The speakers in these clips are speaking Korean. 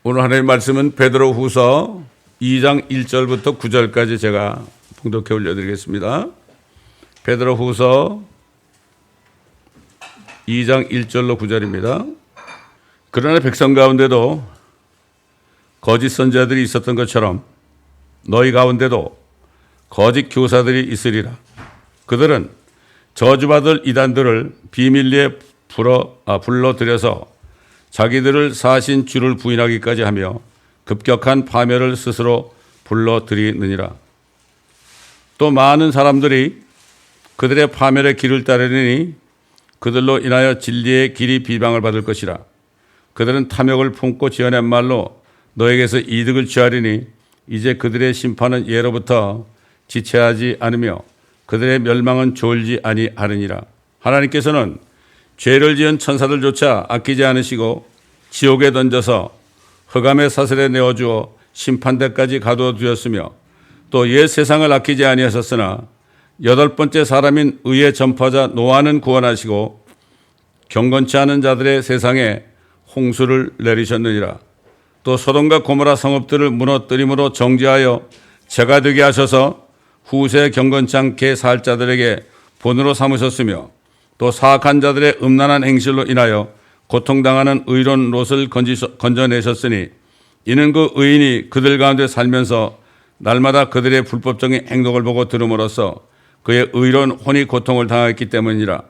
오늘 하나님의 말씀은 베드로후서 2장 1절부터 9절까지 제가 봉독해 올려드리겠습니다. 베드로후서 2장 1절로 9절입니다. 그러나 백성 가운데도 거짓 선지자들이 있었던 것처럼 너희 가운데도 거짓 교사들이 있으리라. 그들은 저주받을 이단들을 비밀리에 불러들여서 자기들을 사신 주를 부인하기까지 하며 급격한 파멸을 스스로 불러들이느니라. 또 많은 사람들이 그들의 파멸의 길을 따르니 그들로 인하여 진리의 길이 비방을 받을 것이라. 그들은 탐욕을 품고 지어낸 말로 너에게서 이득을 취하리니 이제 그들의 심판은 예로부터 지체하지 않으며 그들의 멸망은 졸지 아니하느니라. 하나님께서는 죄를 지은 천사들조차 아끼지 않으시고 지옥에 던져서 흑암의 사슬에 내어주어 심판대까지 가둬두었으며 또 옛 세상을 아끼지 아니하셨으나 여덟 번째 사람인 의의 전파자 노아는 구원하시고 경건치 않은 자들의 세상에 홍수를 내리셨느니라. 또 소돔과 고모라 성읍들을 무너뜨림으로 정죄하여 죄가 되게 하셔서 후세 경건치 않게 살 자들에게 본으로 삼으셨으며 또 사악한 자들의 음란한 행실로 인하여 고통당하는 의로운 롯을 건져내셨으니 이는 그 의인이 그들 가운데 살면서 날마다 그들의 불법적인 행동을 보고 들음으로써 그의 의로운 혼이 고통을 당했기 때문이라.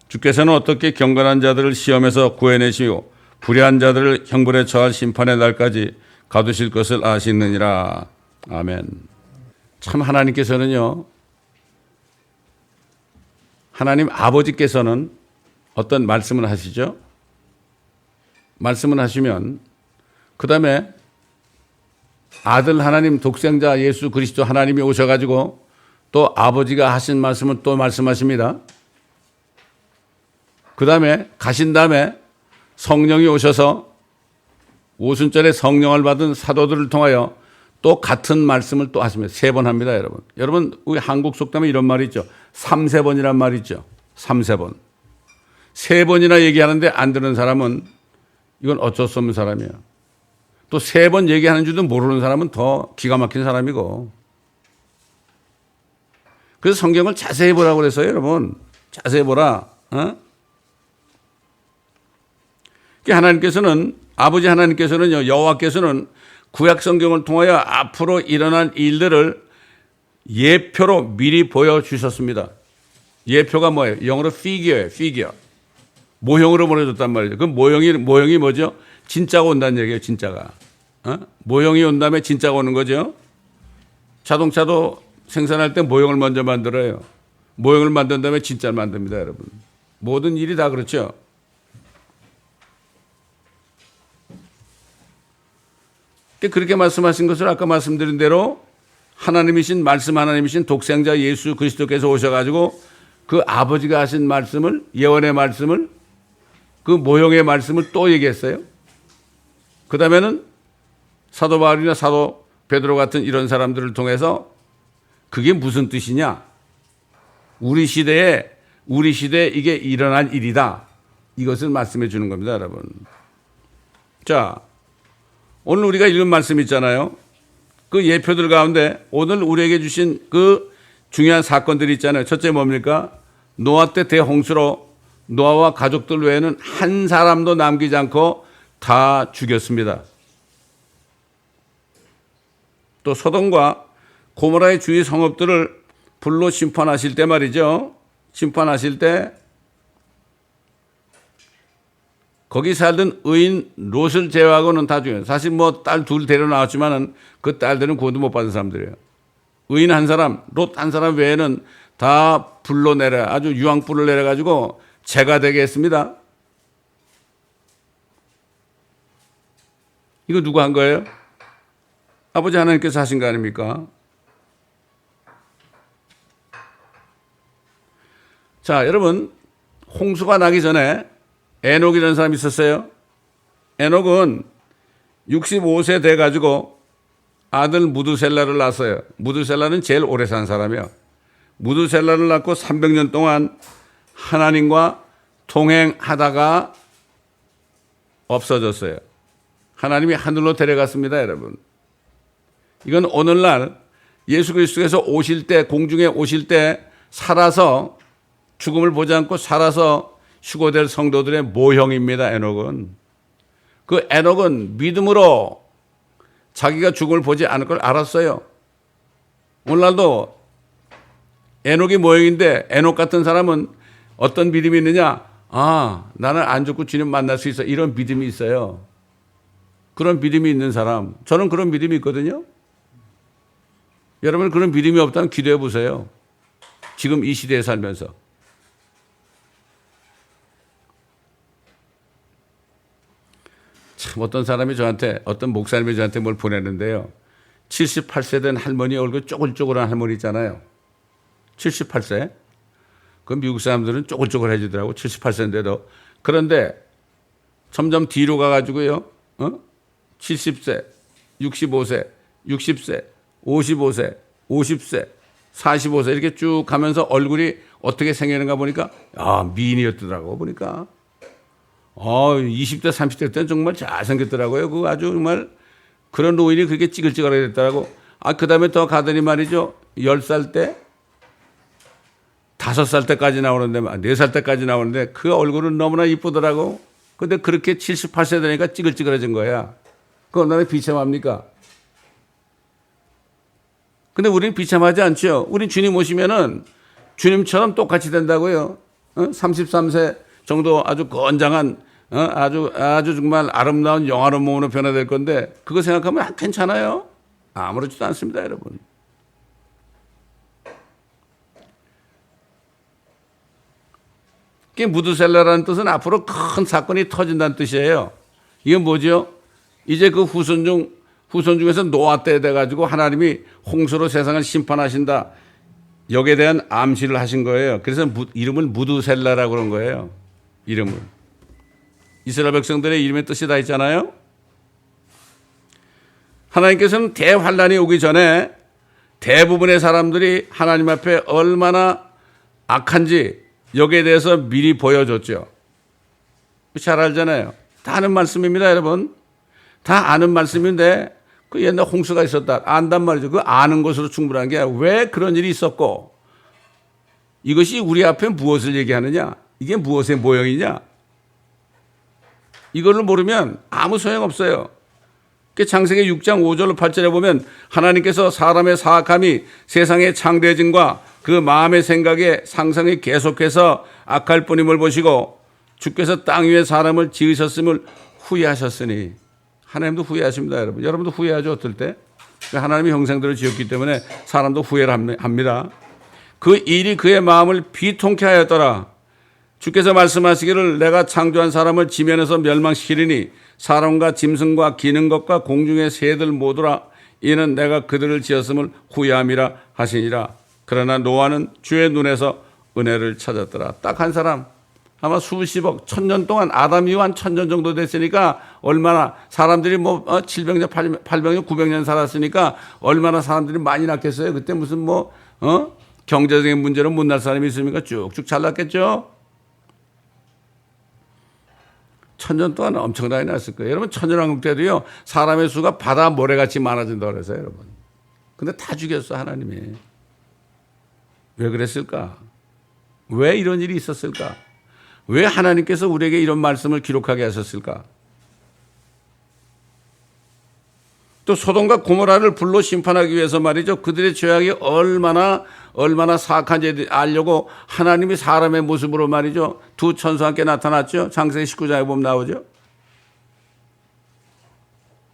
주께서는 어떻게 경건한 자들을 시험에서 구해내시고 불의한 자들을 형벌에 처할 심판의 날까지 가두실 것을 아시느니라. 아멘. 참 하나님께서는요, 하나님 아버지께서는 어떤 말씀을 하시죠? 말씀을 하시면 그 다음에 아들 하나님 독생자 예수 그리스도 하나님이 오셔가지고 또 아버지가 하신 말씀을 또 말씀하십니다. 그 다음에 가신 다음에 성령이 오셔서 오순절에 성령을 받은 사도들을 통하여 또 같은 말씀을 또 하십니다. 3번 합니다, 여러분. 여러분, 우리 한국 속담에 이런 말이 있죠. 3세번이란 말이 있죠. 3세번. 3번이나 얘기하는데 안 듣는 사람은 이건 어쩔 수 없는 사람이에요. 또 3번 얘기하는 줄도 모르는 사람은 더 기가 막힌 사람이고. 그래서 성경을 자세히 보라고 그랬어요, 여러분. 자세히 보라. 하나님께서는, 아버지 하나님께서는요, 여호와께서는 구약 성경을 통하여 앞으로 일어날 일들을 예표로 미리 보여주셨습니다. 예표가 뭐예요? 영어로 figure예요, figure. 모형으로 보여줬단 말이죠. 그 모형이 뭐죠? 진짜가 온다는 얘기예요, 진짜가. 모형이 온 다음에 진짜가 오는 거죠. 자동차도 생산할 때 모형을 먼저 만들어요. 모형을 만든 다음에 진짜를 만듭니다, 여러분. 모든 일이 다 그렇죠. 그렇게 말씀하신 것을 아까 말씀드린 대로 하나님이신 말씀 하나님이신 독생자 예수 그리스도께서 오셔가지고 그 아버지가 하신 말씀을, 예언의 말씀을, 그 모형의 말씀을 또 얘기했어요. 그 다음에는 사도 바울이나 사도 베드로 같은 이런 사람들을 통해서 그게 무슨 뜻이냐? 우리 시대에 이게 일어날 일이다. 이것을 말씀해 주는 겁니다, 여러분. 자, 오늘 우리가 읽은 말씀 있잖아요. 그 예표들 가운데 오늘 우리에게 주신 그 중요한 사건들이 있잖아요. 첫째 뭡니까? 노아 때 대홍수로 노아와 가족들 외에는 한 사람도 남기지 않고 다 죽였습니다. 또 소돔과 고모라의 주위 성읍들을 불로 심판하실 때 말이죠. 심판하실 때 거기 살던 의인 롯을 제외하고는 다 죽여요. 사실 뭐 딸 둘 데려 나왔지만은 그 딸들은 구원도 못 받은 사람들이에요. 의인 한 사람, 롯 한 사람 외에는 다 불로 내려, 아주 유황불을 내려가지고 재가 되게 했습니다. 이거 누가 한 거예요? 아버지 하나님께서 하신 거 아닙니까? 자, 여러분, 홍수가 나기 전에 에녹이라는 사람이 있었어요. 에녹은 65세 돼가지고 아들 무두셀라를 낳았어요. 무두셀라는 제일 오래 산 사람이에요. 무두셀라를 낳고 300년 동안 하나님과 통행하다가 없어졌어요. 하나님이 하늘로 데려갔습니다, 여러분. 이건 오늘날 예수 그리스도께서 오실 때, 공중에 오실 때 살아서 죽음을 보지 않고 살아서 휴거될 성도들의 모형입니다, 에녹은. 그 에녹은 믿음으로 자기가 죽음을 보지 않을 걸 알았어요. 오늘날도 에녹이 모형인데 에녹 같은 사람은 어떤 믿음이 있느냐? 아, 나는 안 죽고 주님 만날 수 있어. 이런 믿음이 있어요. 그런 믿음이 있는 사람. 저는 그런 믿음이 있거든요. 여러분 그런 믿음이 없다면 기도해 보세요. 지금 이 시대에 살면서. 참 어떤 사람이 저한테, 어떤 목사님이 저한테 뭘 보내는데요. 78세 된 할머니 얼굴 쪼글쪼글한 할머니 있잖아요. 78세. 그 미국 사람들은 쪼글쪼글해지더라고. 78세인데도. 그런데 점점 뒤로 가가지고요. 70세, 65세, 60세, 55세, 50세, 45세 이렇게 쭉 가면서 얼굴이 어떻게 생기는가 보니까 미인이었더라고 보니까. 20대, 30대 때는 정말 잘생겼더라고요. 그 아주 정말 그런 노인이 그렇게 찌글찌글하게 됐더라고. 그 다음에 더 가더니 말이죠. 10살 때, 5살 때까지 나오는데, 4살 때까지 나오는데 그 얼굴은 너무나 이쁘더라고. 근데 그렇게 78세 되니까 찌글찌글해진 거야. 그건 나는 비참합니까? 근데 우리는 비참하지 않죠. 우리 주님 오시면은 주님처럼 똑같이 된다고요. 33세 정도 아주 건장한, 아주 정말 아름다운 영화로운 몸으로 변화될 건데, 그거 생각하면 괜찮아요? 아무렇지도 않습니다, 여러분. 그게 무드셀라라는 뜻은 앞으로 큰 사건이 터진다는 뜻이에요. 이게 뭐죠? 이제 그 후손 중에서 노아 때 돼가지고 하나님이 홍수로 세상을 심판하신다. 여기에 대한 암시를 하신 거예요. 그래서 이름을 무드셀라라고 그런 거예요. 이름을. 이스라엘 백성들의 이름의 뜻이 다 있잖아요. 하나님께서는 대환란이 오기 전에 대부분의 사람들이 하나님 앞에 얼마나 악한지 여기에 대해서 미리 보여줬죠. 잘 알잖아요. 다 아는 말씀입니다, 여러분. 다 아는 말씀인데 그 옛날 홍수가 있었다. 안단 말이죠. 그 아는 것으로 충분한 게 왜 그런 일이 있었고 이것이 우리 앞에 무엇을 얘기하느냐? 이게 무엇의 모형이냐? 이걸로 모르면 아무 소용없어요. 창세기 6장 5절 8절에 보면 하나님께서 사람의 사악함이 세상의 창대해짐과 그 마음의 생각에 상상이 계속해서 악할 뿐임을 보시고 주께서 땅 위에 사람을 지으셨음을 후회하셨으니. 하나님도 후회하십니다, 여러분. 여러분도 후회하죠, 어떨 때? 하나님이 형상들을 지었기 때문에 사람도 후회를 합니다. 그 일이 그의 마음을 비통케 하였더라. 주께서 말씀하시기를 내가 창조한 사람을 지면에서 멸망시키리니 사람과 짐승과 기는 것과 공중의 새들 모두라. 이는 내가 그들을 지었음을 후회함이라 하시니라. 그러나 노아는 주의 눈에서 은혜를 찾았더라. 딱 한 사람. 아마 수십억, 1000년 동안 아담 이후 한 1000년 정도 됐으니까 얼마나 사람들이 700년, 800년, 900년 살았으니까 얼마나 사람들이 많이 낳겠어요. 그때 무슨 경제적인 문제로 못 날 사람이 있으니까 쭉쭉 잘 낳겠죠. 1000년 동안 엄청나게 났을 거예요. 여러분 천년왕국 때도요. 사람의 수가 바다 모래같이 많아진다고 그래서요, 여러분. 근데 다 죽였어, 하나님이. 왜 그랬을까? 왜 이런 일이 있었을까? 왜 하나님께서 우리에게 이런 말씀을 기록하게 하셨을까? 또 소돔과 고모라를 불로 심판하기 위해서 말이죠. 그들의 죄악이 얼마나 사악한지 알려고 하나님이 사람의 모습으로 말이죠. 두 천사와 함께 나타났죠. 창세기 19장에 보면 나오죠.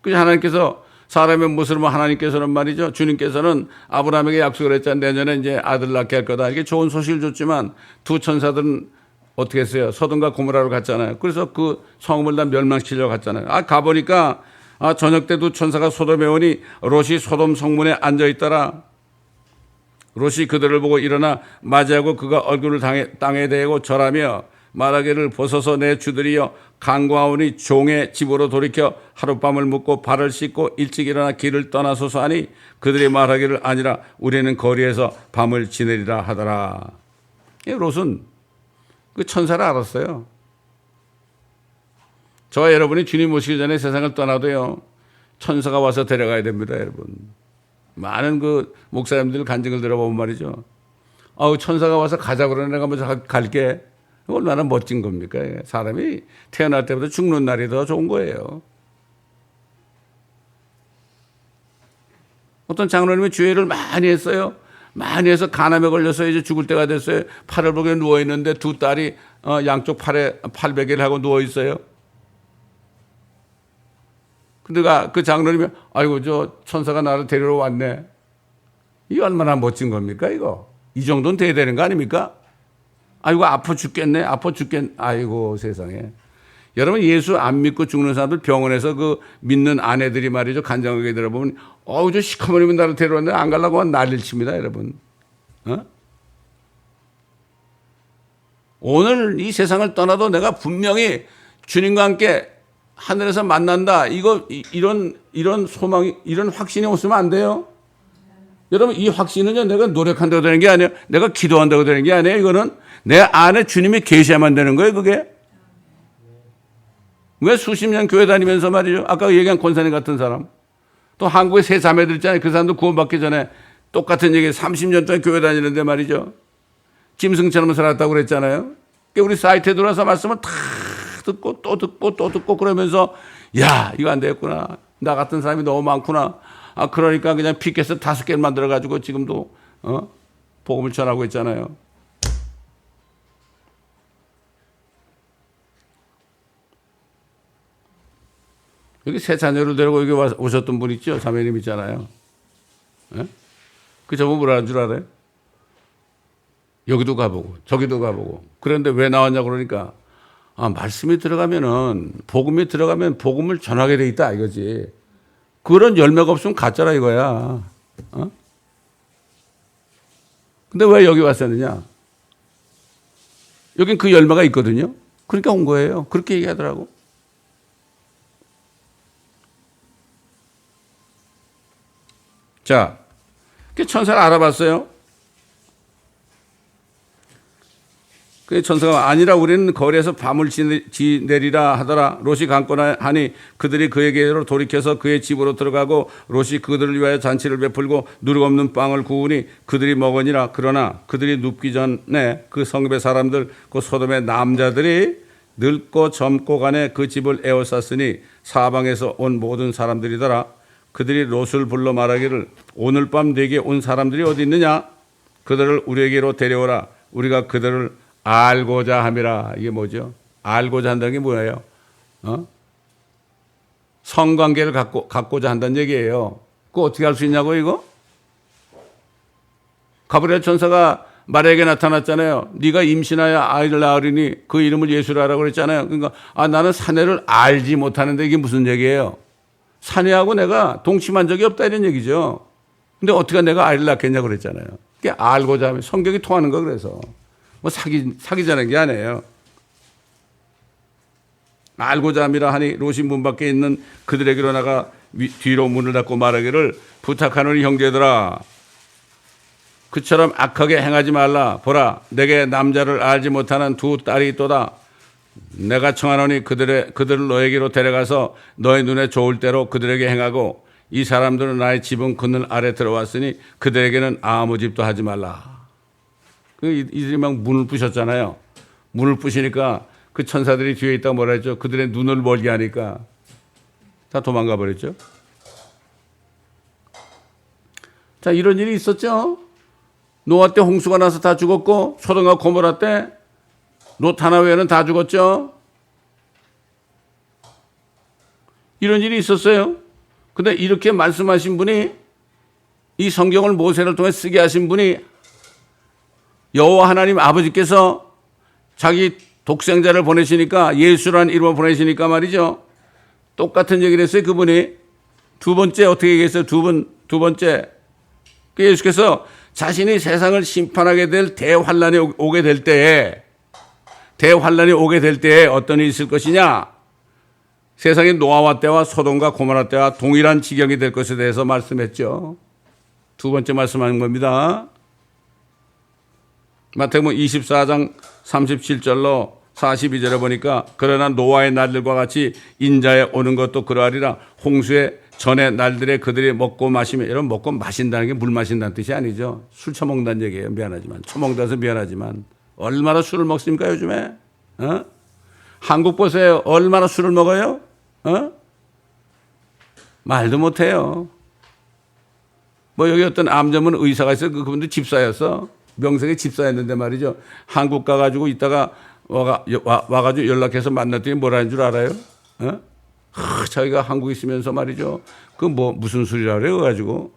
그래서 하나님께서 사람의 모습으로 하나님께서는 말이죠. 주님께서는 아브라함에게 약속을 했잖아요. 내년에 이제 아들 낳게 할 거다. 이게 좋은 소식을 줬지만 두 천사들은 어떻게 했어요? 소돔과 고모라로 갔잖아요. 그래서 그 성읍을 다 멸망시키려고 갔잖아요. 가보니까 저녁 때도 천사가 소돔에 오니 롯이 소돔 성문에 앉아있더라. 롯이 그들을 보고 일어나 맞이하고 그가 얼굴을 땅에 대고 절하며 말하기를 보소서 내 주들이여 간구하오니 종의 집으로 돌이켜 하룻밤을 묵고 발을 씻고 일찍 일어나 길을 떠나소서 하니 그들이 말하기를 아니라 우리는 거리에서 밤을 지내리라 하더라. 롯은 그 천사를 알았어요. 저와 여러분이 주님 오시기 전에 세상을 떠나도요, 천사가 와서 데려가야 됩니다, 여러분. 많은 그 목사님들 간증을 들어보면 말이죠. 천사가 와서 가자 그러네, 내가 먼저 갈게. 얼마나 멋진 겁니까? 사람이 태어날 때부터 죽는 날이 더 좋은 거예요. 어떤 장로님이 주의를 많이 했어요. 많이 해서 간암에 걸려서 이제 죽을 때가 됐어요. 팔을 보게 누워있는데 두 딸이 양쪽 팔에 팔베개를 하고 누워있어요. 근데 그 장로님이 아이고 저 천사가 나를 데리러 왔네. 이거 얼마나 멋진 겁니까 이거. 이 정도는 돼야 되는 거 아닙니까? 아이고 아파 죽겠네. 아파 죽겠네. 아이고 세상에. 여러분 예수 안 믿고 죽는 사람들 병원에서 그 믿는 아내들이 말이죠. 간장하게 들어보면 저 시커머니면 나를 데려왔는데 안 가려고 난리를 칩니다 여러분. 오늘 이 세상을 떠나도 내가 분명히 주님과 함께 하늘에서 만난다. 이런 소망이, 이런 확신이 없으면 안 돼요. 여러분, 이 확신은요, 내가 노력한다고 되는 게 아니에요. 내가 기도한다고 되는 게 아니에요. 이거는 내 안에 주님이 계셔야만 되는 거예요, 그게. 왜 수십 년 교회 다니면서 말이죠. 아까 얘기한 권사님 같은 사람. 또 한국에 세 자매들 있잖아요. 그 사람도 구원받기 전에 똑같은 얘기 30년 동안 교회 다니는데 말이죠. 짐승처럼 살았다고 그랬잖아요. 우리 사이트에 들어와서 말씀을 다 듣고 또 듣고 또 듣고 그러면서 야 이거 안 되겠구나. 나 같은 사람이 너무 많구나. 그러니까 그냥 피켓을 5개를 만들어가지고 지금도 복음을 전하고 있잖아요. 여기 세 자녀를 데리고 여기 오셨던 분 있죠? 자매님 있잖아요. 예? 그 저분 뭐라는 줄 알아요? 여기도 가보고 저기도 가보고 그런데 왜 나왔냐 그러니까 말씀이 들어가면은 복음이 들어가면 복음을 전하게 돼 있다 이거지. 그런 열매가 없으면 가짜라 이거야. 근데 왜 여기 왔었느냐? 여긴 그 열매가 있거든요. 그러니까 온 거예요. 그렇게 얘기하더라고. 자, 천사를 알아봤어요. 그 천사가 아니라 우리는 거리에서 밤을 지내리라 하더라. 롯이 강권하 하니 그들이 그에게로 돌이켜서 그의 집으로 들어가고 롯이 그들을 위하여 잔치를 베풀고 누룩 없는 빵을 구우니 그들이 먹으니라. 그러나 그들이 눕기 전에 그 성읍의 사람들 그 소돔의 남자들이 늙고 젊고 간에 그 집을 에워쌌으니 사방에서 온 모든 사람들이더라. 그들이 롯을 불러 말하기를 오늘 밤 네게 온 사람들이 어디 있느냐? 그들을 우리에게로 데려오라. 우리가 그들을 알고자 함이라. 이게 뭐죠? 알고자 한다는 게 뭐예요? 성관계를 갖고자 한다는 얘기예요. 그거 어떻게 할 수 있냐고 이거? 가브리엘 천사가 마리아에게 나타났잖아요. 네가 임신하여 아이를 낳으리니 그 이름을 예수라 하라고 그랬잖아요. 그러니까 나는 사내를 알지 못하는데 이게 무슨 얘기예요? 사내하고 내가 동침한 적이 없다 이런 얘기죠. 근데 어떻게 내가 아이를 낳겠냐고 그랬잖아요. 그게 알고자 하면 성경이 통하는 거 그래서. 뭐 사귀자는 게 아니에요. 알고자 함이라 하니 롯이 문 밖에 있는 그들에게로 나가 뒤로 문을 닫고 말하기를 부탁하노니 형제들아 그처럼 악하게 행하지 말라. 보라 내게 남자를 알지 못하는 두 딸이 있도다. 내가 청하노니 그들을 너에게로 데려가서 너의 눈에 좋을 대로 그들에게 행하고 이 사람들은 나의 지붕 그늘 아래 들어왔으니 그들에게는 아무 집도 하지 말라. 이들이 막 문을 부셨잖아요. 문을 부시니까 그 천사들이 뒤에 있다고 뭐라 했죠? 그들의 눈을 멀게 하니까 다 도망가 버렸죠. 자, 이런 일이 있었죠. 노아 때 홍수가 나서 다 죽었고 소돔과 고모라 때 롯 하나 외에는 다 죽었죠. 이런 일이 있었어요. 근데 이렇게 말씀하신 분이 이 성경을 모세를 통해 쓰게 하신 분이 여호와 하나님 아버지께서 자기 독생자를 보내시니까 예수라는 이름을 보내시니까 말이죠. 똑같은 얘기를 했어요. 그분이 두 번째 어떻게 얘기했어요? 두 번째 그 예수께서 자신이 세상을 심판하게 될 대환란이 오게 될 때에 어떤 일이 있을 것이냐? 세상의 노아와 때와 소돔과 고모라 때와 동일한 지경이 될 것에 대해서 말씀했죠. 두 번째 말씀하는 겁니다. 마태복음 24장 37절로 42절에 보니까 그러나 노아의 날들과 같이 인자에 오는 것도 그러하리라. 홍수의 전의 날들에 그들이 먹고 마시며, 이런 먹고 마신다는 게 물 마신다는 뜻이 아니죠. 술 처먹는다는 얘기예요. 미안하지만. 처먹는다서 미안하지만. 얼마나 술을 먹습니까 요즘에? 한국 보세요. 얼마나 술을 먹어요? 말도 못해요. 뭐 여기 어떤 암 전문 의사가 있어요. 그분도 집사였어. 명색이 집사였는데 말이죠. 한국 가가지고 있다가 와가지고 연락해서 만났더니 뭐라는 줄 알아요? 자기가 한국에 있으면서 말이죠. 그 뭐 무슨 술이라 그래요? 가지고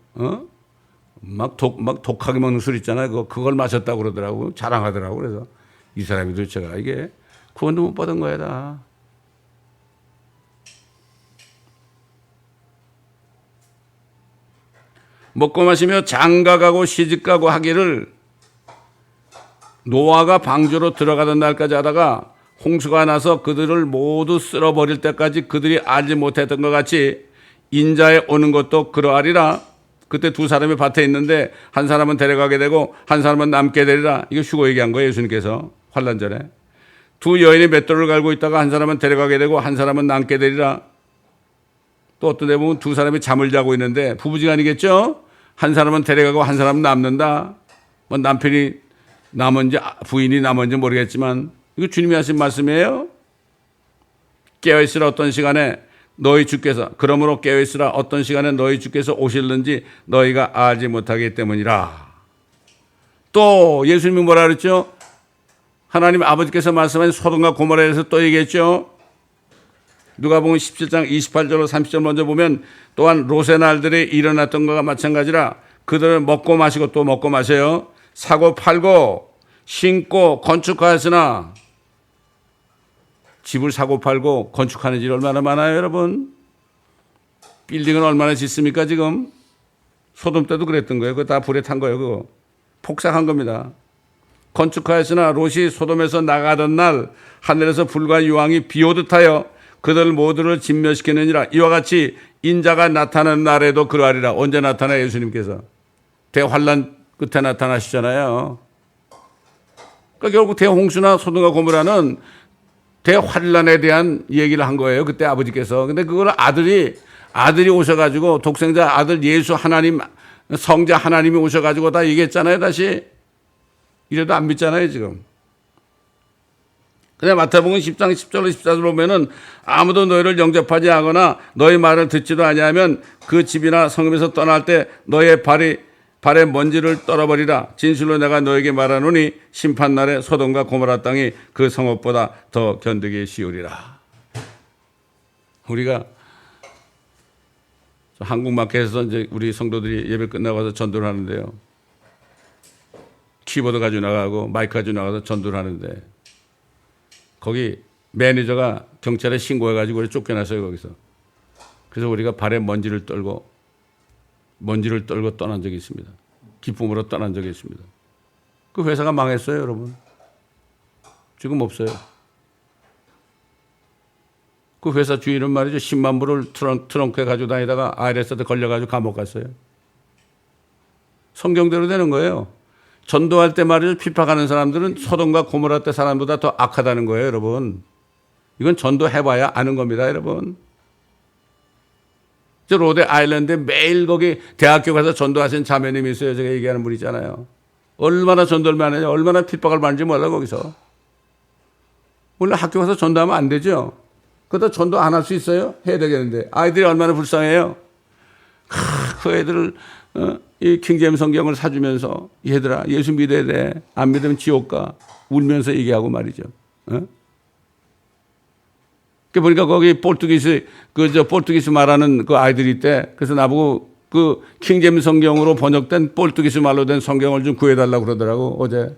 막 독하게 먹는 술 있잖아요. 그걸 마셨다고 그러더라고. 자랑하더라고. 그래서 이 사람이 도대체가 이게 구원도 못 받은 거야 다. 먹고 마시며 장가가고 시집가고 하기를 노아가 방주로 들어가던 날까지 하다가 홍수가 나서 그들을 모두 쓸어버릴 때까지 그들이 알지 못했던 것 같이 인자에 오는 것도 그러하리라. 그때 두 사람이 밭에 있는데 한 사람은 데려가게 되고 한 사람은 남게 되리라. 이거 휴거 얘기한 거예요. 예수님께서 환란 전에. 두 여인이 맷돌을 갈고 있다가 한 사람은 데려가게 되고 한 사람은 남게 되리라. 또 어떤 데 보면 두 사람이 잠을 자고 있는데 부부지간이겠죠. 한 사람은 데려가고 한 사람은 남는다. 뭐 남편이 남은지 부인이 남은지 모르겠지만 이거 주님이 하신 말씀이에요. 깨어있으라 어떤 시간에 너희 주께서, 그러므로 깨어있으라 어떤 시간에 너희 주께서 오실는지 너희가 알지 못하기 때문이라. 또 예수님이 뭐라 그랬죠? 하나님 아버지께서 말씀하신 소돔과 고모라에 대해서 또 얘기했죠. 누가복음 17장 28절로 30절 먼저 보면 또한 롯의 날들이 일어났던 것과 마찬가지라. 그들은 먹고 마시고 또 먹고 마셔요. 사고 팔고 신고 건축하였으나, 집을 사고 팔고 건축하는 일 얼마나 많아요 여러분. 빌딩은 얼마나 짓습니까 지금. 소돔 때도 그랬던 거예요. 그거 다 불에 탄 거예요. 그거 폭삭한 겁니다. 건축하였으나 롯이 소돔에서 나가던 날 하늘에서 불과 유황이 비오듯 하여 그들 모두를 진멸시키느니라. 이와 같이 인자가 나타나는 날에도 그러하리라. 언제 나타나요? 예수님께서 대환란 끝에 나타나시잖아요. 그러니까 결국 대홍수나 소돔과 고모라는 대환란에 대한 얘기를 한 거예요. 그때 아버지께서. 근데 그걸 아들이 오셔가지고 독생자 아들 예수 하나님 성자 하나님이 오셔가지고 다 얘기했잖아요. 다시. 이래도 안 믿잖아요 지금. 근데 마태복음 10장 10절로 14절 보면은 아무도 너희를 영접하지 않거나 너희 말을 듣지도 아니하면 그 집이나 성읍에서 떠날 때 너희의 발에 먼지를 떨어버리라. 진실로 내가 너에게 말하노니 심판날에 소돔과 고모라 땅이 그 성읍보다 더 견디기 쉬우리라. 우리가 한국마켓에서 이제 우리 성도들이 예배 끝나고 와서 전도를 하는데요. 키보드 가지고 나가고 마이크 가지고 나가서 전도를 하는데 거기 매니저가 경찰에 신고해가지고 우리 쫓겨났어요 거기서. 그래서 우리가 발에 먼지를 떨고 떠난 적이 있습니다. 기쁨으로 떠난 적이 있습니다. 그 회사가 망했어요 여러분. 지금 없어요. 그 회사 주인은 말이죠 10만 불을 트렁크에 가지고 다니다가 IRS한테 걸려가지고 감옥 갔어요. 성경대로 되는 거예요. 전도할 때 말이죠 핍박하는 사람들은 소돔과 고모라 때 사람보다 더 악하다는 거예요 여러분. 이건 전도해봐야 아는 겁니다 여러분. 저 로데 아일랜드에 매일 거기 대학교 가서 전도하신 자매님이 있어요. 제가 얘기하는 분 있잖아요. 얼마나 전도를 많이 하냐. 얼마나 핍박을 받는지 몰라 거기서. 원래 학교 가서 전도하면 안 되죠. 그러다 전도 안 할 수 있어요? 해야 되겠는데. 아이들이 얼마나 불쌍해요. 그 애들을 이 킹제임스 성경을 사주면서 얘들아 예수 믿어야 돼. 안 믿으면 지옥 가. 울면서 얘기하고 말이죠. 그 보니까 거기 포르투기스 말하는 그 아이들이 있대. 그래서 나보고 그 킹제임스 성경으로 번역된 포르투기스 말로 된 성경을 좀 구해달라고 그러더라고 어제.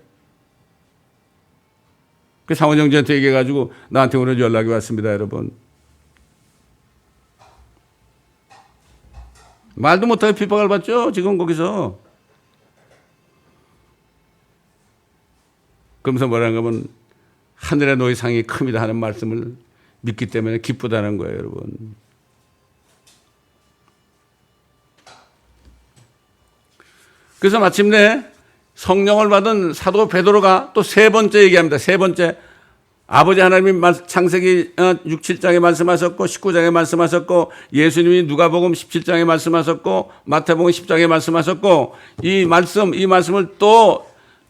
그 상원 형제한테 얘기해가지고 나한테 오늘 연락이 왔습니다 여러분. 말도 못하게 핍박을 받죠 지금 거기서. 그러면서 뭐라는 거면 하늘의 너희 상이 큽니다 하는 말씀을 믿기 때문에 기쁘다는 거예요 여러분. 그래서 마침내 성령을 받은 사도 베드로가 또 세 번째 얘기합니다. 세 번째 아버지 하나님이 창세기 6, 7장에 말씀하셨고 19장에 말씀하셨고 예수님이 누가복음 17장에 말씀하셨고 마태복음 10장에 말씀하셨고 이 말씀을 또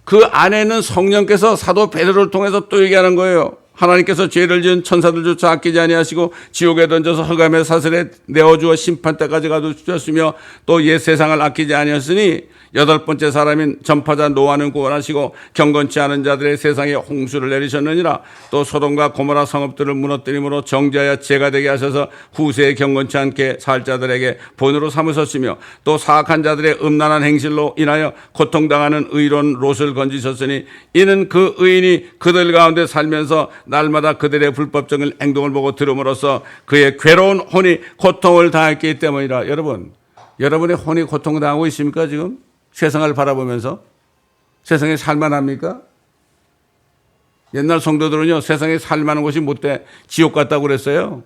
그 안에는 성령께서 사도 베드로를 통해서 또 얘기하는 거예요. 하나님께서 죄를 지은 천사들조차 아끼지 아니하시고 지옥에 던져서 흑암의 사슬에 내어주어 심판 때까지 가두셨으며 또 옛 세상을 아끼지 아니하시니 여덟 번째 사람인 전파자 노아는 구원하시고 경건치 않은 자들의 세상에 홍수를 내리셨느니라. 또 소돔과 고모라 성읍들을 무너뜨림으로 정죄하여 죄가 되게 하셔서 후세에 경건치 않게 살 자들에게 본으로 삼으셨으며 또 사악한 자들의 음란한 행실로 인하여 고통당하는 의로운 롯을 건지셨으니 이는 그 의인이 그들 가운데 살면서 날마다 그들의 불법적인 행동을 보고 들음으로써 그의 괴로운 혼이 고통을 당했기 때문이라. 여러분의 혼이 고통당하고 있습니까? 지금 세상을 바라보면서 세상에 살만합니까? 옛날 성도들은요, 세상에 살만한 곳이 못돼 지옥 같다고 그랬어요.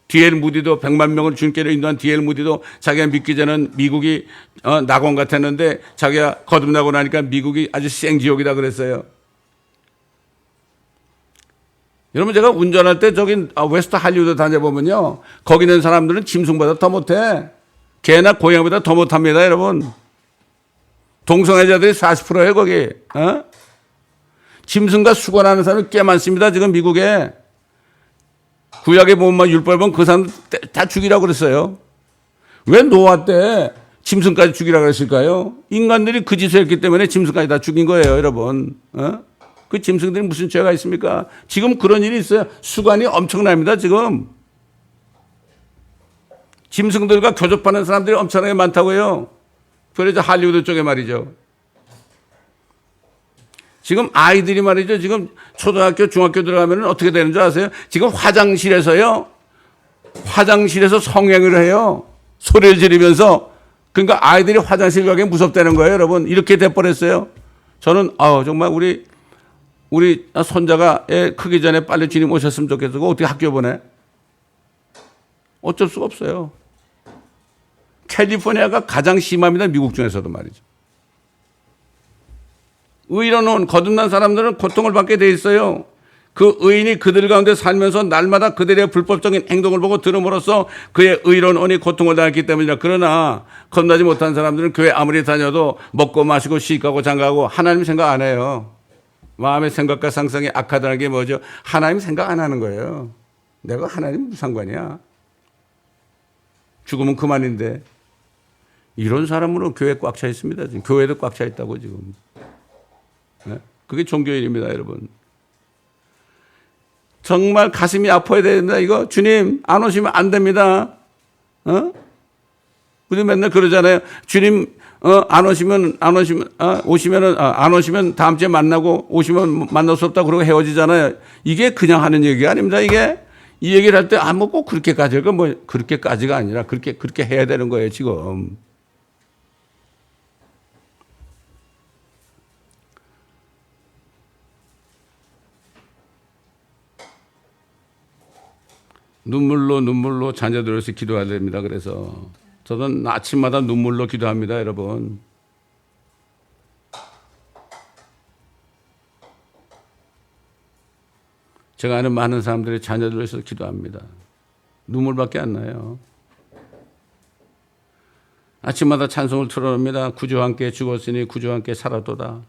D.L. 무디도 100만 명을 주님께로 인도한 D.L. 무디도 자기가 믿기 전에는 미국이 낙원 같았는데 자기가 거듭나고 나니까 미국이 아주 생지옥이다 그랬어요. 여러분, 제가 운전할 때 저기 웨스트 할리우드 다녀보면요, 거기 있는 사람들은 짐승보다 더 못해. 개나 고양이보다 더 못합니다, 여러분. 동성애자들이 40%예요, 거기. 짐승과 수건하는 사람이 꽤 많습니다, 지금 미국에. 구약에 보면 율법에 보면 그 사람 다 죽이라고 그랬어요. 왜 노아 때 짐승까지 죽이라고 그랬을까요? 인간들이 그 짓을 했기 때문에 짐승까지 다 죽인 거예요, 여러분. 그 짐승들이 무슨 죄가 있습니까? 지금 그런 일이 있어요. 수관이 엄청납니다, 지금. 짐승들과 교접하는 사람들이 엄청나게 많다고요. 그래서 할리우드 쪽에 말이죠. 지금 아이들이 말이죠. 지금 초등학교, 중학교 들어가면 어떻게 되는 줄 아세요? 지금 화장실에서 성행을 해요. 소리를 지르면서. 그러니까 아이들이 화장실 가기 무섭다는 거예요, 여러분. 이렇게 돼버렸어요. 저는, 정말 우리 손자가 애 크기 전에 빨리 주님 오셨으면 좋겠어. 어떻게 학교 보내? 어쩔 수가 없어요. 캘리포니아가 가장 심합니다. 미국 중에서도 말이죠. 의로운 거듭난 사람들은 고통을 받게 돼 있어요. 그 의인이 그들 가운데 살면서 날마다 그들의 불법적인 행동을 보고 들음으로써 그의 의로운 언이 고통을 당했기 때문이라. 그러나 겁나지 못한 사람들은 교회 아무리 다녀도 먹고 마시고 시집가고 장가가고 하나님 생각 안 해요. 마음의 생각과 상상이 악하다는 게 뭐죠? 하나님 생각 안 하는 거예요. 내가 하나님 무슨 상관이야? 죽으면 그만인데. 이런 사람으로 교회 꽉 차 있습니다. 지금 교회도 꽉 차 있다고 지금. 네? 그게 종교인입니다, 여러분. 정말 가슴이 아파야 됩니다. 이거 주님 안 오시면 안 됩니다. 우리 맨날 그러잖아요. 주님 안 오시면 다음 주에 만나고 오시면 만날 수 없다 그러고 헤어지잖아요. 이게 그냥 하는 얘기가 아닙니다. 이게 이 얘기를 할 때 뭐 꼭 그렇게까지 그렇게까지가 아니라 그렇게 해야 되는 거예요, 지금. 눈물로 자녀들 위해서 기도해야 됩니다. 그래서 저는 아침마다 눈물로 기도합니다, 여러분. 제가 아는 많은 사람들이 자녀들 위해서 기도합니다. 눈물밖에 안 나요. 아침마다 찬송을 틀어놓습니다. 구주와 함께 죽었으니 구주와 함께 살아도다.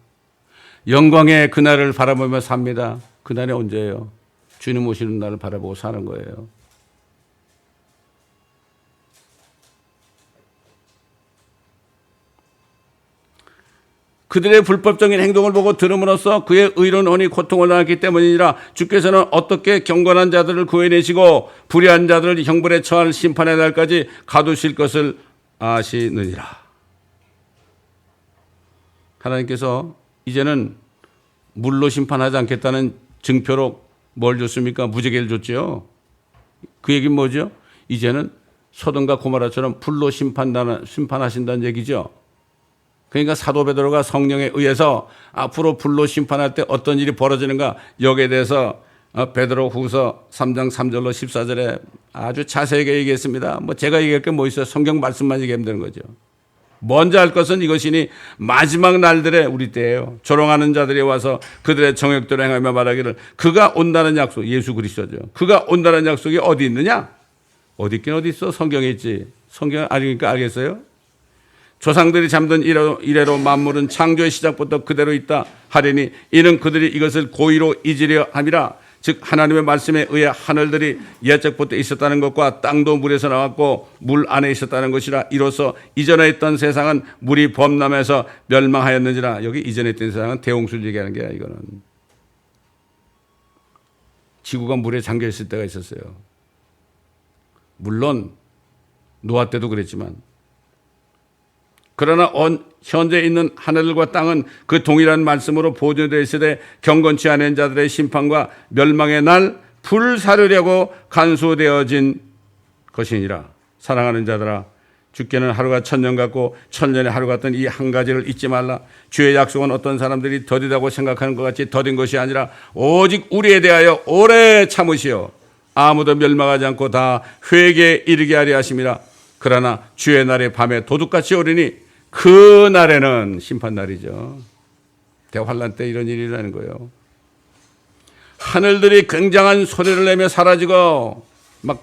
영광의 그날을 바라보며 삽니다. 그날이 언제예요? 주님 오시는 날을 바라보고 사는 거예요. 그들의 불법적인 행동을 보고 들음으로써 그의 의로운 혼이 고통을 당했기 때문이라. 주께서는 어떻게 경건한 자들을 구해내시고 불의한 자들을 형벌에 처할 심판의 날까지 가두실 것을 아시느니라. 하나님께서 이제는 물로 심판하지 않겠다는 증표로 뭘 줬습니까? 무지개를 줬죠. 그 얘기는 뭐죠? 이제는 소돔과 고모라처럼 불로 심판하신다는 얘기죠. 그러니까 사도 베드로가 성령에 의해서 앞으로 불로 심판할 때 어떤 일이 벌어지는가, 여기에 대해서 베드로 후서 3장 3절로 14절에 아주 자세하게 얘기했습니다. 뭐 제가 얘기할 게 뭐 있어요? 성경 말씀만 얘기하면 되는 거죠. 먼저 할 것은 이것이니 마지막 날들에 우리 때예요. 조롱하는 자들이 와서 그들의 정욕대로 행하며 말하기를 그가 온다는 약속, 예수 그리스도죠. 그가 온다는 약속이 어디 있느냐? 어디 있긴 어디 있어? 성경에 있지. 성경 아니니까 알겠어요? 조상들이 잠든 이래로 만물은 창조의 시작부터 그대로 있다 하리니 이는 그들이 이것을 고의로 잊으려 함이라. 즉 하나님의 말씀에 의해 하늘들이 옛적부터 있었다는 것과 땅도 물에서 나왔고 물 안에 있었다는 것이라. 이로써 이전에 있던 세상은 물이 범람해서 멸망하였는지라. 여기 이전에 있던 세상은 대홍수를 얘기하는 게야. 이거는 지구가 물에 잠겨 있을 때가 있었어요. 물론 노아 때도 그랬지만, 그러나 현재 있는 하늘과 땅은 그 동일한 말씀으로 보존되어 있으되 경건치 않은 자들의 심판과 멸망의 날 불사르려고 간수되어진 것이니라. 사랑하는 자들아, 주께는 하루가 천년 같고 천년의 하루 같은 이 한 가지를 잊지 말라. 주의 약속은 어떤 사람들이 더디다고 생각하는 것 같이 더딘 것이 아니라 오직 우리에 대하여 오래 참으시어 아무도 멸망하지 않고 다 회개에 이르게 하려 하심이라. 그러나 주의 날의 밤에 도둑같이 오리니 그 날에는 심판날이죠. 대환란 때 이런 일이 일어나는 거예요. 하늘들이 굉장한 소리를 내며 사라지고 막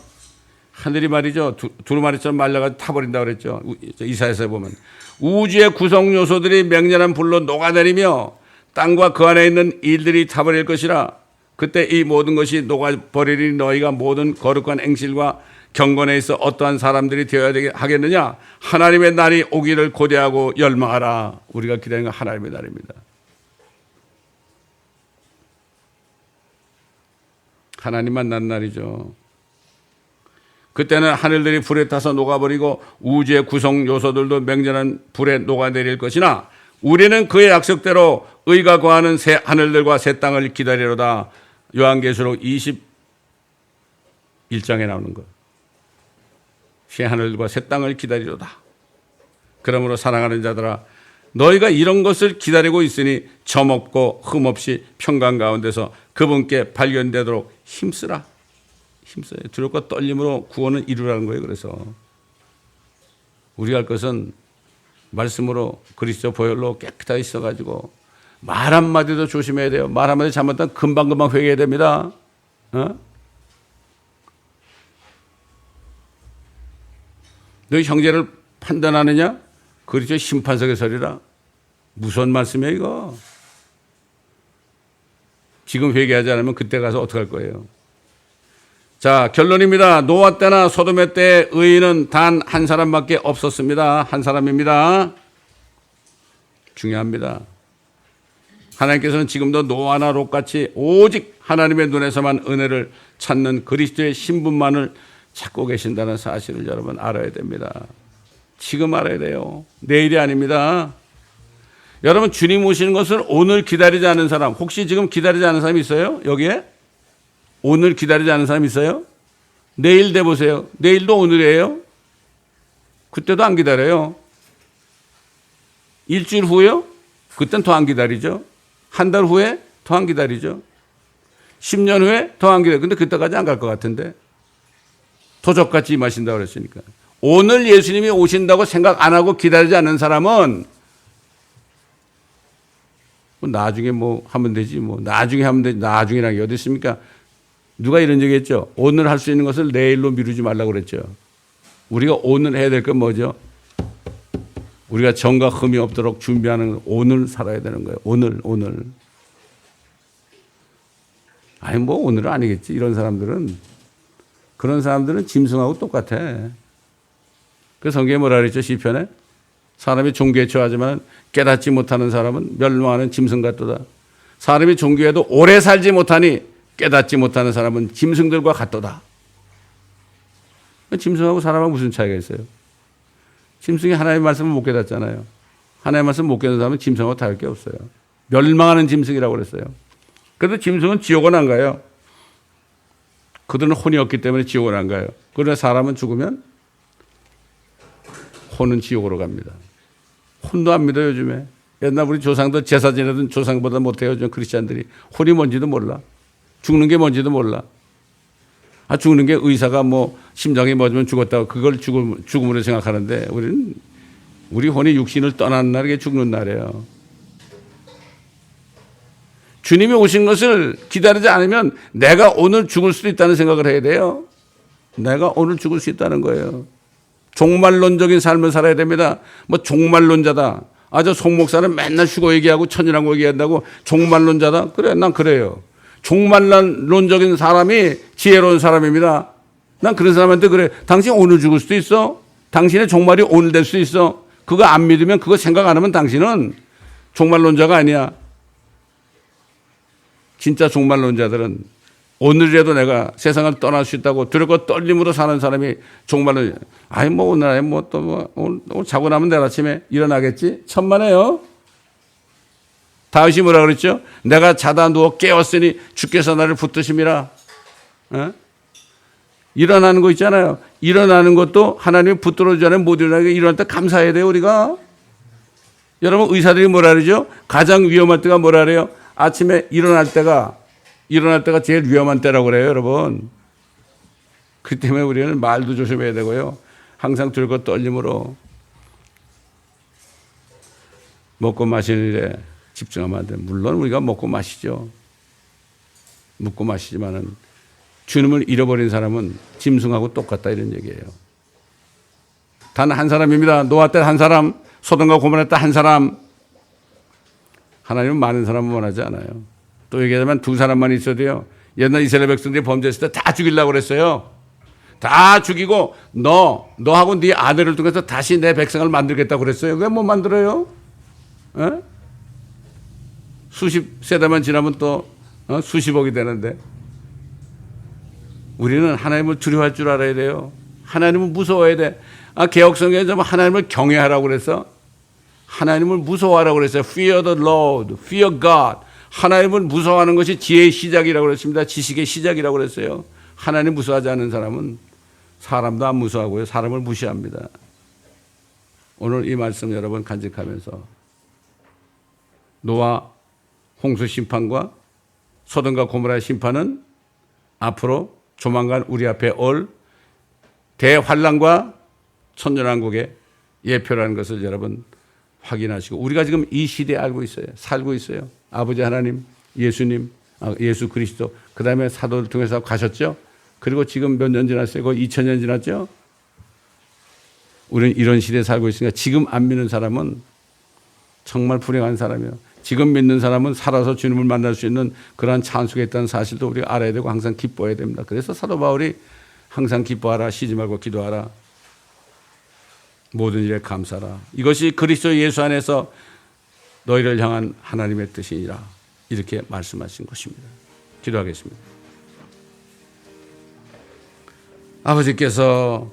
하늘이 말이죠. 두루마리처럼 말라가지고 타버린다고 그랬죠. 이사야서에 보면 우주의 구성 요소들이 맹렬한 불로 녹아내리며 땅과 그 안에 있는 일들이 타버릴 것이라. 그때 이 모든 것이 녹아버리니 너희가 모든 거룩한 행실과 경건에 있어 어떠한 사람들이 되어야 하겠느냐? 하나님의 날이 오기를 고대하고 열망하라. 우리가 기다리는 건 하나님의 날입니다. 하나님 만난 날이죠. 그때는 하늘들이 불에 타서 녹아버리고 우주의 구성 요소들도 맹렬한 불에 녹아내릴 것이나 우리는 그의 약속대로 의가 거하는 새 하늘들과 새 땅을 기다리로다. 요한계시록 21장에 나오는 것. 새 하늘과 새 땅을 기다리로다. 그러므로 사랑하는 자들아, 너희가 이런 것을 기다리고 있으니 점없고 흠없이 평강 가운데서 그분께 발견되도록 힘쓰라. 힘써요. 두렵고 떨림으로 구원을 이루라는 거예요. 그래서 우리가 할 것은 말씀으로 그리스도 보혈로 깨끗하게 있어가지고 말 한마디도 조심해야 돼요. 말 한마디 잘못하면 금방금방 회개해야 됩니다. 너희 형제를 판단하느냐? 그리스도 심판석에 서리라. 무슨 말씀이에요 이거? 지금 회개하지 않으면 그때 가서 어떡할 거예요? 자, 결론입니다. 노아 때나 소돔의 때 의인은 단 한 사람밖에 없었습니다. 한 사람입니다. 중요합니다. 하나님께서는 지금도 노아나 롯같이 오직 하나님의 눈에서만 은혜를 찾는 그리스도의 신분만을 찾고 계신다는 사실을 여러분 알아야 됩니다. 지금 알아야 돼요. 내일이 아닙니다. 여러분 주님 오시는 것을 오늘 기다리지 않는 사람, 혹시 지금 기다리지 않는 사람이 있어요? 여기에? 오늘 기다리지 않는 사람 있어요? 내일 돼보세요. 내일도 오늘이에요. 그때도 안 기다려요. 일주일 후에요? 그땐 더 안 기다리죠. 한 달 후에 더 안 기다리죠. 10년 후에 더 안 기다려요. 근데 그때까지 안 갈 것 같은데. 도적같이 임하신다고 그랬으니까. 오늘 예수님이 오신다고 생각 안 하고 기다리지 않는 사람은 나중에 뭐 하면 되지, 나중에 하면 되지. 나중이라는 게 어디 있습니까? 누가 이런 얘기 했죠? 오늘 할 수 있는 것을 내일로 미루지 말라고 그랬죠. 우리가 오늘 해야 될 건 뭐죠? 우리가 정과 흠이 없도록 준비하는 오늘 살아야 되는 거예요. 오늘. 아니 오늘은 아니겠지. 이런 사람들은. 그런 사람들은 짐승하고 똑같아. 그 성경에 뭐라 그랬죠? 시편에? 사람이 종교에 처하지만 깨닫지 못하는 사람은 멸망하는 짐승 같도다. 사람이 종교에도 오래 살지 못하니 깨닫지 못하는 사람은 짐승들과 같도다. 짐승하고 사람하고 무슨 차이가 있어요? 짐승이 하나님의 말씀을 못 깨닫잖아요. 하나님의 말씀을 못 깨닫는 사람은 짐승하고 다를 게 없어요. 멸망하는 짐승이라고 그랬어요. 그래도 짐승은 지옥은 안 가요. 그들은 혼이 없기 때문에 지옥은 안 가요. 그러나 사람은 죽으면 혼은 지옥으로 갑니다. 혼도 안 믿어요, 요즘에. 옛날 우리 조상들 제사 지내던 조상보다 못해요, 요즘 크리스찬들이. 혼이 뭔지도 몰라. 죽는 게 뭔지도 몰라. 죽는 게 의사가 심장이 멎으면 죽었다고 그걸 죽음으로 생각하는데 우리는 우리 혼이 육신을 떠나는 날이 죽는 날이에요. 주님이 오신 것을 기다리지 않으면 내가 오늘 죽을 수도 있다는 생각을 해야 돼요. 내가 오늘 죽을 수 있다는 거예요. 종말론적인 삶을 살아야 됩니다. 뭐 종말론자다. 저 송 목사는 맨날 휴거 얘기하고 천연왕국 얘기한다고 종말론자다. 그래, 난 그래요. 종말론적인 사람이 지혜로운 사람입니다. 난 그런 사람한테 그래. 당신 오늘 죽을 수도 있어. 당신의 종말이 오늘 될 수도 있어. 그거 안 믿으면, 그거 생각 안 하면 당신은 종말론자가 아니야. 진짜 종말론자들은 오늘이라도 내가 세상을 떠날 수 있다고 두렵고 떨림으로 사는 사람이 종말론. 오늘 오늘 자고 나면 내일 아침에 일어나겠지? 천만에요. 다윗이 뭐라 그랬죠? 내가 자다 누워 깨웠으니 주께서 나를 붙드심이라. 일어나는 거 있잖아요. 일어나는 것도 하나님이 붙들어주지 않으면 못 일어나게 일어날 때 감사해야 돼요, 우리가. 여러분, 의사들이 뭐라 그러죠? 가장 위험할 때가 뭐라 그래요? 아침에 일어날 때가 제일 위험한 때라고 그래요, 여러분. 그렇기 때문에 우리는 말도 조심해야 되고요. 항상 들고 떨림으로 먹고 마시는 일에 집중하면 안 돼요. 물론 우리가 먹고 마시죠. 먹고 마시지만은 주님을 잃어버린 사람은 짐승하고 똑같다, 이런 얘기예요. 단 한 사람입니다. 노아 때 한 사람, 소돔과 고모라 때 한 사람. 하나님은 많은 사람을 원하지 않아요. 또 얘기하자면 두 사람만 있어도요. 옛날 이스라엘 백성들이 범죄했을 때 다 죽이려고 그랬어요. 다 죽이고 너하고 네 아들을 통해서 다시 내 백성을 만들겠다고 그랬어요. 왜 못 만들어요? 수십 세대만 지나면 또 수십억이 되는데. 우리는 하나님을 두려워할 줄 알아야 돼요. 하나님을 무서워해야 돼. 개혁성경에서 하나님을 경외하라고 그랬어. 하나님을 무서워하라고 그랬어요. Fear the Lord, fear God. 하나님을 무서워하는 것이 지혜의 시작이라고 그랬습니다. 지식의 시작이라고 그랬어요. 하나님 무서워하지 않는 사람은 사람도 안 무서워하고요. 사람을 무시합니다. 오늘 이 말씀 여러분 간직하면서 노아 홍수 심판과 소돔과 고모라의 심판은 앞으로 조만간 우리 앞에 올 대환란과 천년왕국의 예표라는 것을 여러분 확인하시고, 우리가 지금 이 시대에 알고 있어요. 살고 있어요. 아버지 하나님, 예수님, 예수 그리스도, 그 다음에 사도를 통해서 가셨죠. 그리고 지금 몇 년 지났어요? 거의 2000년 지났죠. 우리는 이런 시대에 살고 있으니까 지금 안 믿는 사람은 정말 불행한 사람이에요. 지금 믿는 사람은 살아서 주님을 만날 수 있는 그러한 찬수가 있다는 사실도 우리가 알아야 되고 항상 기뻐해야 됩니다. 그래서 사도 바울이 항상 기뻐하라, 쉬지 말고 기도하라, 모든 일에 감사하라. 이것이 그리스도 예수 안에서 너희를 향한 하나님의 뜻이니라. 이렇게 말씀하신 것입니다. 기도하겠습니다. 아버지께서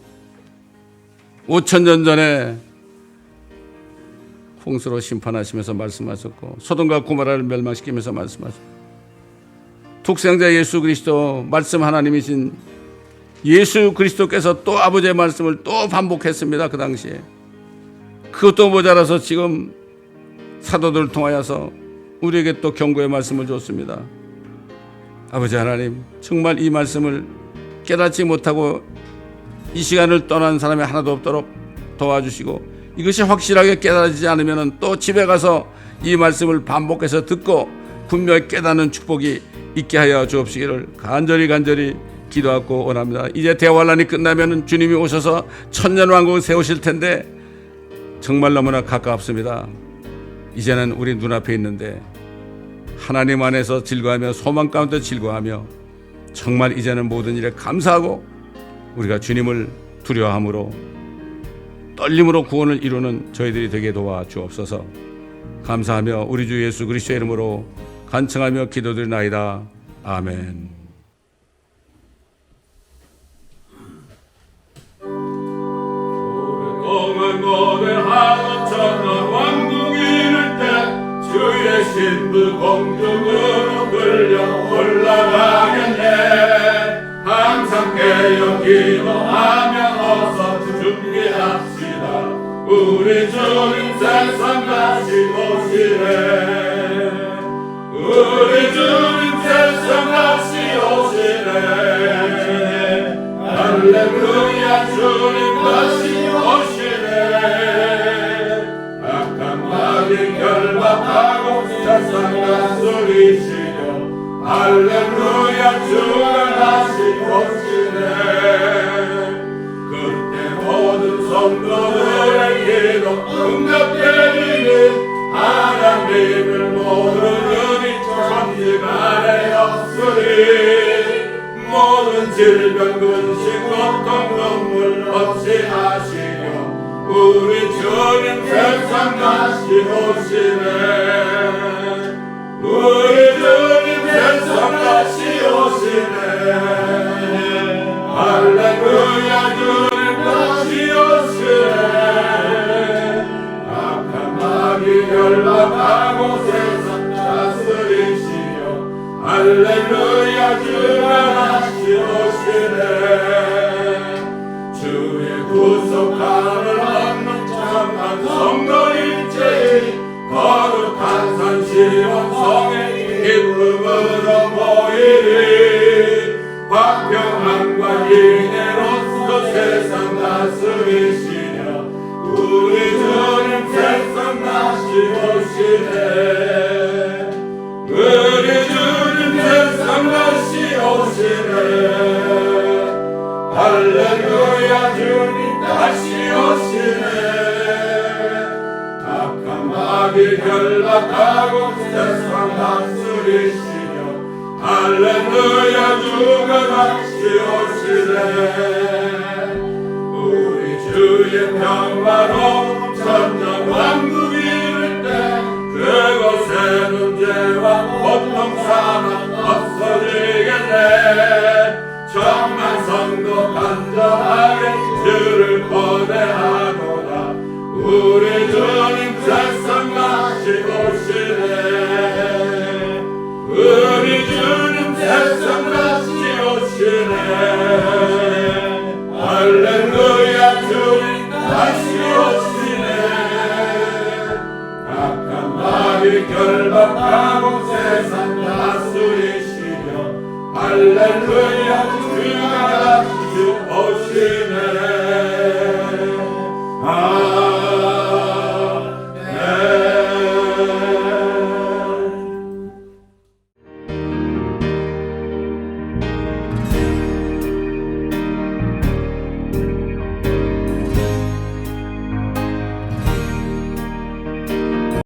5000년 전에 홍수로 심판하시면서 말씀하셨고, 소돔과 고모라를 멸망시키면서 말씀하셨고, 독생자 예수 그리스도 말씀 하나님이신 예수 그리스도께서 또 아버지의 말씀을 또 반복했습니다. 그 당시에. 그것도 모자라서 지금 사도들을 통하여서 우리에게 또 경고의 말씀을 줬습니다. 아버지 하나님, 정말 이 말씀을 깨닫지 못하고 이 시간을 떠난 사람이 하나도 없도록 도와주시고, 이것이 확실하게 깨달아지지 않으면 또 집에 가서 이 말씀을 반복해서 듣고 분명히 깨닫는 축복이 있게 하여 주옵시기를 간절히 기도하고 원합니다. 이제 대환란이 끝나면 주님이 오셔서 천년왕국을 세우실 텐데 정말 너무나 가깝습니다. 이제는 우리 눈앞에 있는데 하나님 안에서 즐거워하며 소망 가운데 즐거워하며 정말 이제는 모든 일에 감사하고 우리가 주님을 두려워함으로 떨림으로 구원을 이루는 저희들이 되게 도와주옵소서. 감사하며 우리 주 예수 그리스도의 이름으로 간청하며 기도드리나이다. 아멘. 오랫동안 노래하던 천년왕국 이룰 때 주의 신부 공중으로 끌려 올라가겠네. 항상 깨어 기도하며 어서 준비합시다. 우리 주님 세상같이 오시네. 우리 주님 세상같이 오시네. 할렐루야, 주님 다시 오시네. 결박하고 세상 다스리시려 할렐루야 주가 다시 오시네. 그때 모든 성도들의 기도 응답되리니 하나님을 모르는 이 천지간에 없으리. 모든 질병 근심 고통 눈물 없이 하시려 우리 주님 세상 다시 오시네. 우리 주님 세상 다시 오시네. 할렐루야 주님 다시 오시네. 악한 마귀 결박하고 세상 다스리시려 할렐루야 주가 다시 오시네. 주의 구속함을 얻는 참한 성도일체의 거룩한 산 시온 성의 기쁨으로 모이리. 화평함과 인애로서 세상 다스리시려 우리 주님 세상 다시 오시네. 우리 주님 세상 다시 오시네. 할렐루야 주님 다시 오시네. 악한 마귀 결박하고 세상 다스리시려 할렐루야 주가 다시 오시네. 우리 주의 평화로운 천년왕국 이룰 때 그곳에는 죄와 고통 사망 없어지겠네. 정말 성도 간절하게 주를 고대하노라. 우리 주님 세상 다시 오시네. 우리 주님 세상 다시 오시네. 할렐루야 주님 다시 오시네. 악한 마귀 결박하고 세상 다스리시려 할렐루야